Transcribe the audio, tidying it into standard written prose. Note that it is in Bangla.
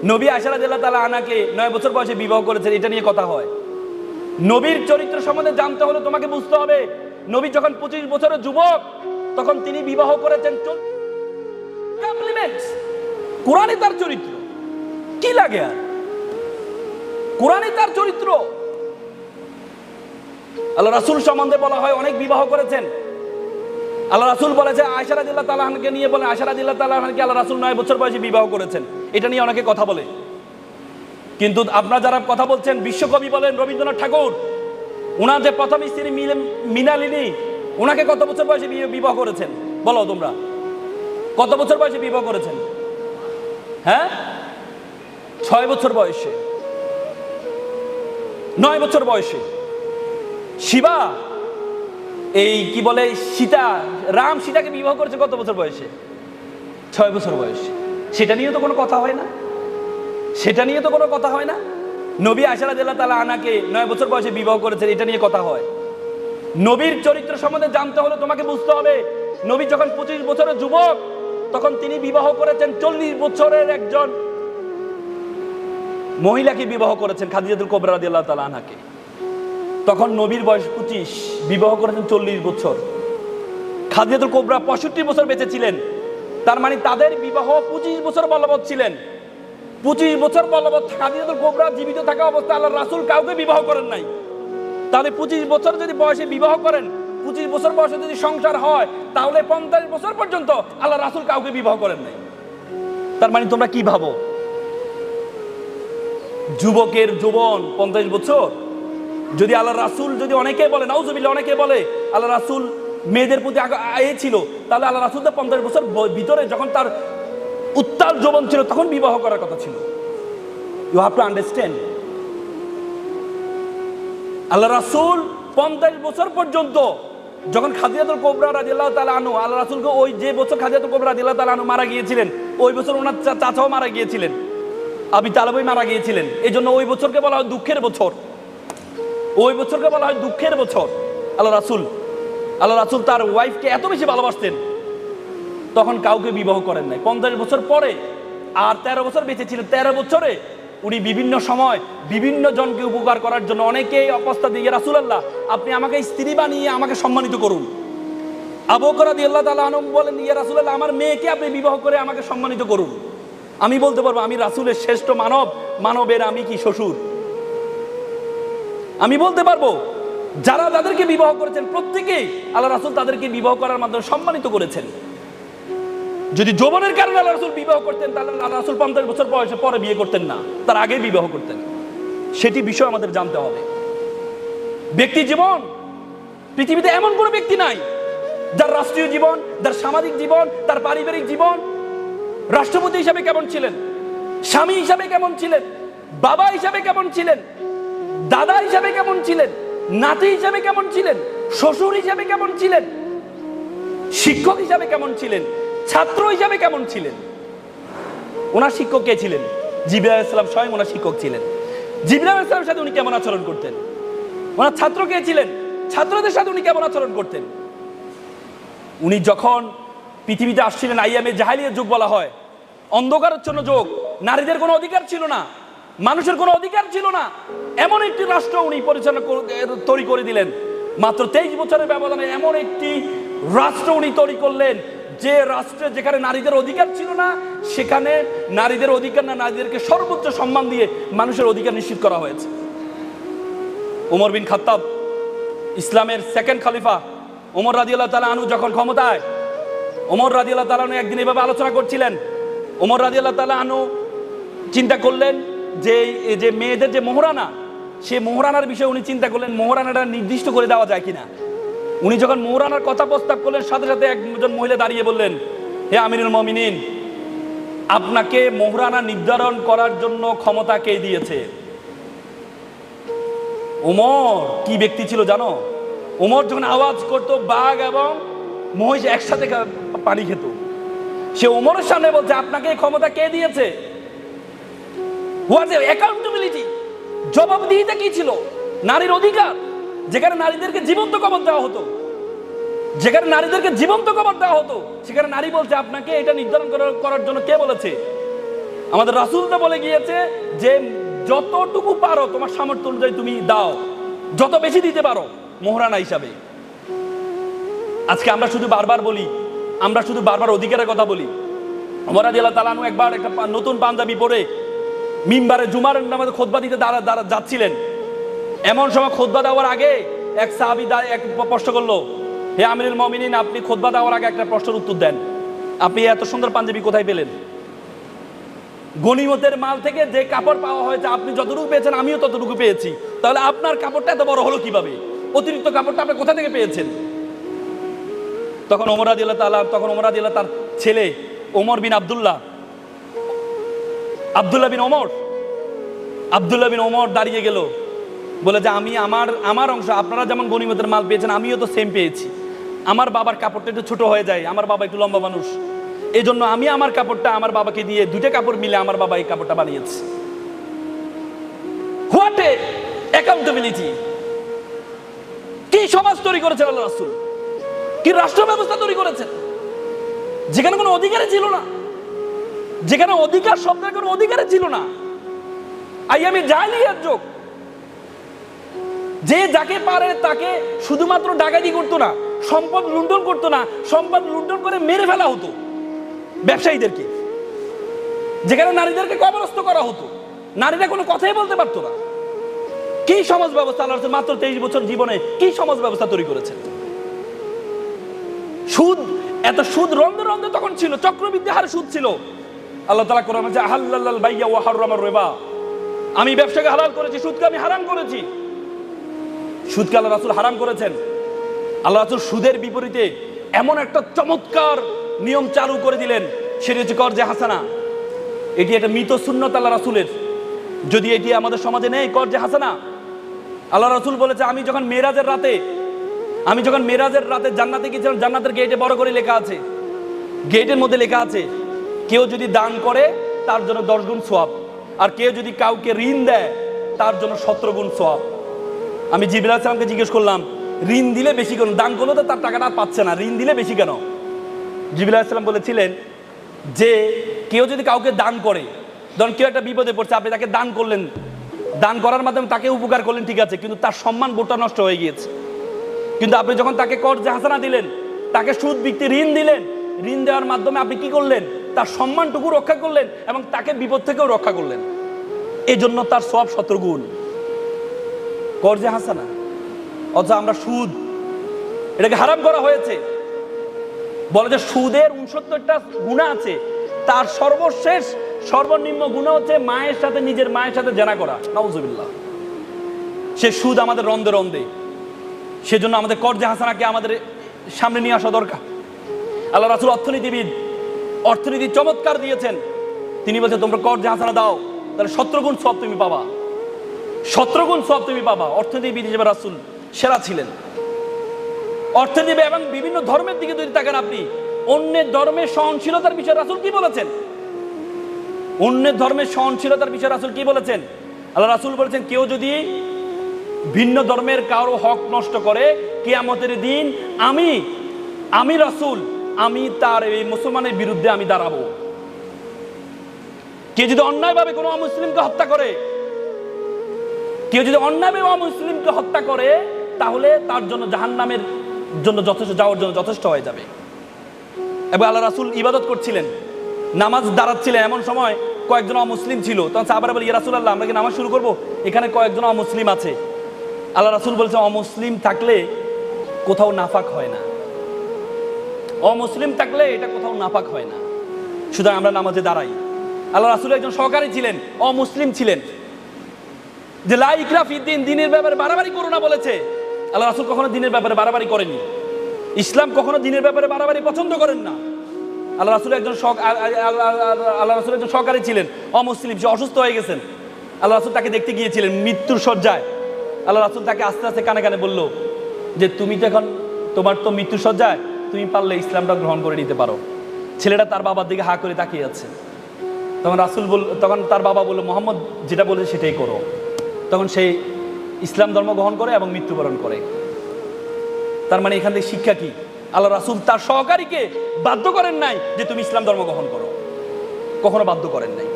নবী আয়েশা রাদিয়াল্লাহু তাআলা আনহাকে 9 বছর বয়সে বিবাহ করেছেন, এটা নিয়ে কথা হয়। নবীর চরিত্র সম্বন্ধে জানতে হলে তোমাকে বুঝতে হবে, নবী যখন 25 বছরের যুবক তখন তিনি বিবাহ করেছেন। কমপ্লিমেন্টস, কোরআনে তার চরিত্র কি লাগে আর, কোরআনে তার চরিত্র। আল্লাহ রাসূল সম্বন্ধে বলা হয় অনেক বিবাহ করেছেন। আল্লাহ রাসূল বলেছে আয়েশা রাদিয়াল্লাহু তাআলা আনহাকে নিয়ে বলেন, আয়েশা রাদিয়াল্লাহু তাআলা আনহাকে আল্লাহ রাসূল 9 বছর বয়সে বিবাহ করেছেন, এটা নিয়ে অনেকে কথা বলে। কিন্তু আপনারা যারা কথা বলছেন, বিশ্বকবি বলেন রবীন্দ্রনাথ ঠাকুর, ওনার যে প্রথম স্ত্রী মৃণালিনী, ওনাকে কত বছর বয়সে বিবাহ করেছেন বলো তোমরা? কত বছর বয়সে বিবাহ করেছেন? হ্যাঁ, 6 বছর বয়সে, 9 বছর বয়সে। শিবা, এই কি বলে সীতা, রাম সীতাকে বিবাহ করেছে কত বছর বয়সে? 6 বছর বয়সে। সেটা নিয়ে তো কোনো কথা হয় না, সেটা নিয়ে তো কোনো কথা হয় না। নবী আয়েশা রাদিয়াল্লাহু তাআলা আনহাকে 9 বছর বয়সে বিবাহ করেছেন, এটা নিয়ে কথা হয়। নবীর চরিত্র সম্বন্ধে জানতে হলে তোমাকে বুঝতে হবে, নবী যখন 25 বছরের যুবক তখন তিনি বিবাহ করেছেন 40 বছরের একজন মহিলাকে বিবাহ করেছেন, খাদিজাতুল কুবরা রাদিয়াল্লাহু তাআলা আনহাকে। তখন নবীর বয়স 25, বিবাহ করেছেন 40 বছর। খাদিজাতুল কুবরা 65 বছর বেঁচে ছিলেন, তার মানে তাদের বিবাহ 25 বছর বলবৎ ছিলেন। 25 বছর বলবৎ খাদিজাতুল কুবরা জীবিত থাকা অবস্থায় আল্লাহর রাসূল কাউকে বিবাহ করেন নাই। তাহলে 25 বছর যদি বয়সে বিবাহ করেন, 25 বছর বয়সে যদি সংসার হয়, তাহলে 50 বছর পর্যন্ত আল্লাহর রাসূল কাউকে বিবাহ করেন নাই। তার মানে তোমরা কি ভাবো, যুবকের যৌবন 50 বছর? যদি আল্লাহর রাসূল, যদি অনেকে বলে নাউজুবিল্লাহ, অনেকে বলে আল্লাহর রাসূল মেয়েদের প্রতি আগে ছিল, তাহলে আল্লাহর রাসূল তো 50 বছর ভিতরে যখন তার উত্তাল যৌবন ছিল তখন বিবাহ করার কথা ছিল। ইউ হ্যাভ টু আন্ডারস্ট্যান্ড, আল্লাহ রাসূল 50 বছর পর্যন্ত, যখন খাদিজাতুল কুবরা রাদিয়াল্লাহু তাআলা আনহু, আল্লাহ রাসূলকে ওই যে বছর খাদিজাতুল কুবরা রাদিয়াল্লাহু তাআলা আনহু মারা গিয়েছিলেন, ওই বছর ওনার চাচাও মারা গিয়েছিলেন, আবু তালেবই মারা গিয়েছিলেন। এই জন্য ওই বছরকে বলা হয় দুঃখের বছর, ওই বছরকে বলা হয় দুঃখের বছর। আল্লাহ রাসূল তার ওয়াইফকে এত বেশি ভালোবাসতেন, তখন কাউকে বিবাহ করেন নাই। 50 বছর পরে আর 13 বছর বেঁচে ছিলেন। 13 বছরে উনি বিভিন্ন সময় বিভিন্ন জনকে উপকার করার জন্য অনেকেই অবস্থা দিয়ে, রাসূলুল্লাহ আপনি আমাকে স্ত্রী বানিয়ে আমাকে সম্মানিত করুন। আবু বকর রাদিয়াল্লাহু তাআলা আনহু বলেন, ইয়া রাসূলুল্লাহ আমার মেয়েকে আপনি বিবাহ করে আমাকে সম্মানিত করুন। আমি বলতে পারবো আমি রাসূলের শ্রেষ্ঠ মানব, মানবের আমি কি শ্বশুর? আমি বলতে পারবো যারা যাদেরকে বিবাহ করেছেন প্রত্যেকেই আল্লাহ রাসূল তাদেরকে বিবাহ করার মাধ্যমে সম্মানিত করেছেন। যদি যৌবনের কারণে আল্লাহ রাসূল বিবাহ করতেন, তাহলে আল্লাহ রাসূল 50 বছর বয়সে পরে বিয়ে করতেন না, তার আগে বিবাহ করতেন। সেটি বিষয় আমাদের জানতে হবে। ব্যক্তি জীবন, পৃথিবীতে এমন কোনো ব্যক্তি নাই যার রাষ্ট্রীয় জীবন, যার সামাজিক জীবন, তার পারিবারিক জীবন, রাষ্ট্রপতি হিসাবে কেমন ছিলেন, স্বামী হিসাবে কেমন ছিলেন, বাবা হিসাবে কেমন ছিলেন, দাদা হিসাবে কেমন ছিলেন, নাতি হিসাবে কেমন ছিলেন, শ্বশুর হিসাবে কেমন ছিলেন, শিক্ষক হিসাবে কেমন ছিলেন, ছাত্র হিসাবে কেমন ছিলেন। ওনার শিক্ষক কে ছিলেন? জিবরাইল আলাইহিস সালাম স্বয়ং ওনার শিক্ষক ছিলেন। জিবরাইল আলাইহিস সালামের সাথে উনি কেমন আচরণ করতেন? ওনার ছাত্র কে ছিলেন? ছাত্রদের সাথে উনি কেমন আচরণ করতেন? উনি যখন পৃথিবীতে আসছিলেন, আইয়ামে জাহেলিয়ার যুগ বলা হয়, অন্ধকারাচ্ছন্ন যুগ, নারীদের কোনো অধিকার ছিল না, মানুষের কোনো অধিকার ছিল না, এমন একটি রাষ্ট্র উনি পরিচালনা তৈরি করে দিলেন। মাত্র 23 বছরের ব্যবধানে এমন একটি রাষ্ট্র উনি তৈরি করলেন, যে রাষ্ট্রে যেখানে নারীদের অধিকার ছিল না, সেখানে নারীদের অধিকার না, নারীদেরকে সর্বোচ্চ সম্মান দিয়ে মানুষের অধিকার নিশ্চিত করা হয়েছে। ওমর বিন খাত্তাব, ইসলামের সেকেন্ড খলিফা ওমর রাদিয়াল্লাহু তাআলা আনহু যখন ক্ষমতায়, ওমর রাদিয়াল্লাহু তাআলা আনহু একদিন এভাবে আলোচনা করছিলেন। ওমর রাদিয়াল্লাহু তাআলা আনহু চিন্তা করলেন যে মেয়েদের যে মোহরানা, সে মোহরানার বিষয়ে উনি চিন্তা করলেন মোহরানাটা নির্দিষ্ট করে দেওয়া যায় কিনা। উনি যখন মোহরানার কথা প্রস্তাব করলেন, সাথে সাথে একজন মহিলা দাঁড়িয়ে বললেন, হে আমিরুল মুমিনিন, আপনাকে মোহরানা নির্ধারণ করার জন্য ক্ষমতা কে দিয়েছে? ওমর কি ব্যক্তি ছিল জানো? ওমর যখন আওয়াজ করতো, বাঘ এবং মহিষ একসাথে পানি খেত। সে ওমরের সামনে বলছে, আপনাকে এই ক্ষমতা কে দিয়েছে? What is accountability? জবাবদিহিতা কি ছিল? নারীর অধিকার, যেখানে নারীদেরকে জীবন্ত কবর দেওয়া হতো, যেখানে নারীদেরকে জীবন্ত কবর দেওয়া হতো, সেখানে নারী বলছে আপনাকে এটা নির্ধারণ করার জন্য কে বলেছে? আমাদের রাসূলটা বলে গিয়েছে যে যতটুকু পারো তোমার সামর্থ্য অনুযায়ী তুমি দাও, যত বেশি দিতে পারো মোহরানা হিসাবে। আজকে আমরা শুধু বারবার অধিকারের কথা বলি। ওমর রাদিয়াল্লাহু তাআলা আনহু একবার একটা নতুন পাঞ্জাবি পরে মিম্বারে জুমার নামাজে খুতবা দিতে যাচ্ছিলেন। এমন সময় খুতবা দেওয়ার আগে এক সাহাবী এক প্রশ্ন করলো, হে আমিরুল মুমিনিন, আপনি খুতবা দেওয়ার আগে একটা প্রশ্নের উত্তর দেন, আপনি এত সুন্দর পাঞ্জাবি কোথায় পেলেন? গনিমতের মাল থেকে যে কাপড় পাওয়া হয়েছে আপনি যতটুকু পেয়েছেন আমিও ততটুকু পেয়েছি, তাহলে আপনার কাপড়টা এত বড় হলো কিভাবে? অতিরিক্ত কাপড়টা আপনি কোথা থেকে পেয়েছেন? তখন ওমর রাদিয়াল্লাহু তাআলা তার ছেলে ওমর বিন আব্দুল্লাহ বিন ওমর দাঁড়িয়ে গেল, বলে যে আমি আমার অংশ, আপনারা যেমন গনিমতের মাল পেয়েছেন আমিও তো সেম পেয়েছি। আমার বাবার কাপড়টা একটু ছোট হয়ে যায়, আমার বাবা একটু লম্বা মানুষ, এই জন্য আমি আমার কাপড়টা আমার বাবাকে দিয়ে দুইটা কাপড় মিলে আমার বাবা এই কাপড়টা বানিয়েছে। What a accountability! কি সমাজ তৈরি করেছেন আল্লাহ রাসূল, কি রাষ্ট্র ব্যবস্থা তৈরি করেছেন যেখানে কোনো অধিকারই ছিল না, যেখানে অধিকার শব্দের কোনো অধিকারই ছিল না। আইয়ামে জাহেলিয়ার যুগ। যে যাকে পারে তাকে শুধুমাত্র ডাকাতি করতো না, সম্পদ লুণ্ঠন করতো না, সম্পদ লুণ্ঠন করে মেরে ফেলা হতো ব্যবসায়ীদেরকে। যেখানে নারীদেরকে কবরস্থ করা হতো, নারীরা কোনো কথাই বলতে পারতো না। কি সমাজ ব্যবস্থা আল্লাহ রাসূল মাত্র 23 বছর জীবনে কি সমাজ ব্যবস্থা তৈরি করেছেন! এত সুদ রন্ধে রন্ধে তখন ছিল, চক্রবৃদ্ধি হারে সুদ ছিল। আল্লাহ তাআলা কোরআনে বলেছে আহাল্লাল বাইয়া ওয়া হারামার রিবা, আমি ব্যবসাকে হালাল করেছি, সুদকে আমি হারাম করেছি। সুদকে আল্লাহ রাসূল হারাম করেছেন। আল্লাহ রাসূল সুদের বিপরীতে এমন একটা চমৎকার নিয়ম চালু করে দিলেন, সেটি হচ্ছে কর্জে হাসানা। এটি একটা মৃত সুন্নত আল্লাহ রাসূলের, যদি এটি আমাদের সমাজে নেই কর্জে হাসানা। আল্লাহ রাসূল বলেছে আমি যখন মেরাজের রাতে জান্নাতে গিয়েছিলাম, জান্নাতের গেটে বড় করে লেখা আছে, গেটের মধ্যে লেখা আছে কেউ যদি দান করে তার জন্য 10 গুণ সওয়াব, আর কেউ যদি কাউকে ঋণ দেয় তার জন্য 17 গুণ সওয়াব। আমি জিবরাইল আলাইহিস সালামকে জিজ্ঞেস করলাম, ঋণ দিলে বেশি কেন? দান করলে তো তার টাকাটা পাচ্ছে না, ঋণ দিলে বেশি কেন? জিবরাইল আলাইহিস সালাম বলেছিলেন যে কেউ যদি কাউকে দান করে, ধরুন কেউ একটা বিপদে পড়ছে, আপনি তাকে দান করলেন, দান করার মাধ্যমে তাকে উপকার করলেন, ঠিক আছে, কিন্তু তার সম্মান বোটা নষ্ট হয়ে গিয়েছে। কিন্তু আপনি যখন তাকে কর্জে হাসানা দিলেন, তাকে সুদ ভিত্তি ঋণ দিলেন, ঋণ দেওয়ার মাধ্যমে আপনি কি করলেন? তার সম্মানটুকু রক্ষা করলেন এবং তাকে বিপদ থেকেও রক্ষা করলেন। এই জন্য তার সওয়াব 17 গুণ কর্জে হাসানা। অথচ আমরা সুদ এটাকে হারাম করা হয়েছে। বলে যে সুদের 69টা গুনাহ আছে, তার সর্বশেষ সর্বনিম্ন গুনাহ হচ্ছে নিজের মায়ের সাথে জেনা করা। নাউজুবিল্লাহ। সে সুদ আমাদের রন্ধে রন্ধে, সেজন্য আমাদের কর্জে হাসানাকে আমাদের সামনে নিয়ে আসা দরকার। আল্লাহ রাসূল অর্থনীতি চমৎকার দিয়েছেন। তিনি বলছেন তোমরা কর্জে হাসানা দাও, তাহলে 17 গুণ সওয়াব তুমি পাবা, 17 গুণ সওয়াব তুমি পাবা। অর্থনীতিবিদ হিসেবে রাসূল সেরা ছিলেন। অর্থনীতি এবং বিভিন্ন ধর্মের দিকে যদি তাকান আপনি, অন্যের ধর্মের সহনশীলতার বিষয়ে রাসূল কি বলেছেন? অন্যের ধর্মের সহনশীলতার বিষয়ে রাসূল কি বলেছেন? আল্লাহ রাসূল বলেছেন কেউ যদি ভিন্ন ধর্মের কারো হক নষ্ট করে, কিয়ামতের দিন আমি রাসূল আমি তার এই মুসলমানের বিরুদ্ধে আমি দাঁড়াবো। কেউ যদি অন্যায়ভাবে কোনো অমুসলিমকে হত্যা করে, তাহলে তার জন্য জাহান্নামের জন্য যাওয়ার জন্য যথেষ্ট হয়ে যাবে। এবং আল্লাহ রাসূল ইবাদত করছিলেন, নামাজ দাঁড়াচ্ছিলেন, এমন সময় কয়েকজন অমুসলিম ছিল। তখন সাহাবারা বলে ইয়া রাসূলুল্লাহ, আমরা কি নামাজ শুরু করবো? এখানে কয়েকজন অমুসলিম আছে। আল্লাহ রাসূল বলছে অমুসলিম থাকলে কোথাও নাফাক হয় না, অমুসলিম থাকলে এটা কোথাও নাফাক হয় না, সুতরাং আমরা নামাজে দাঁড়াই। আল্লাহ রাসূল একজন সহকারী ছিলেন, অমুসলিম ছিলেন, যে লা ইকরাহা ফিদ্দিন, দিনের ব্যাপারে বাড়াবাড়ি করো না বলেছে। আল্লাহ রাসূল কখনো দিনের ব্যাপারে বাড়াবাড়ি করেনি। ইসলাম কখনো দিনের ব্যাপারে বাড়াবাড়ি পছন্দ করেন না। আল্লাহ রাসূল একজন সহকারী ছিলেন, অমুসলিম, সে অসুস্থ হয়ে গেছেন। আল্লাহ রাসূল তাকে দেখতে গিয়েছিলেন মৃত্যুর শয্যায়। আল্লাহ রাসূল তাকে আস্তে আস্তে কানে কানে বলল যে তুমি তো এখন তোমার তো মৃত্যুর শয্যায়, তুমি পারলে ইসলামটা গ্রহণ করে নিতে পারো। ছেলেটা তার বাবার দিকে হা করে তাকিয়ে আছে। তখন তার বাবা বলল মুহাম্মদ যেটা বলেছে সেটাই করো। তখন সেই ইসলাম ধর্ম গ্রহণ করে এবং মৃত্যুবরণ করে। তার মানে এখান থেকে শিক্ষা কি? আল্লাহ রাসূল তার সহকারীকে বাধ্য করেন নাই যে তুমি ইসলাম ধর্ম গ্রহণ করো, কখনো বাধ্য করেন নাই।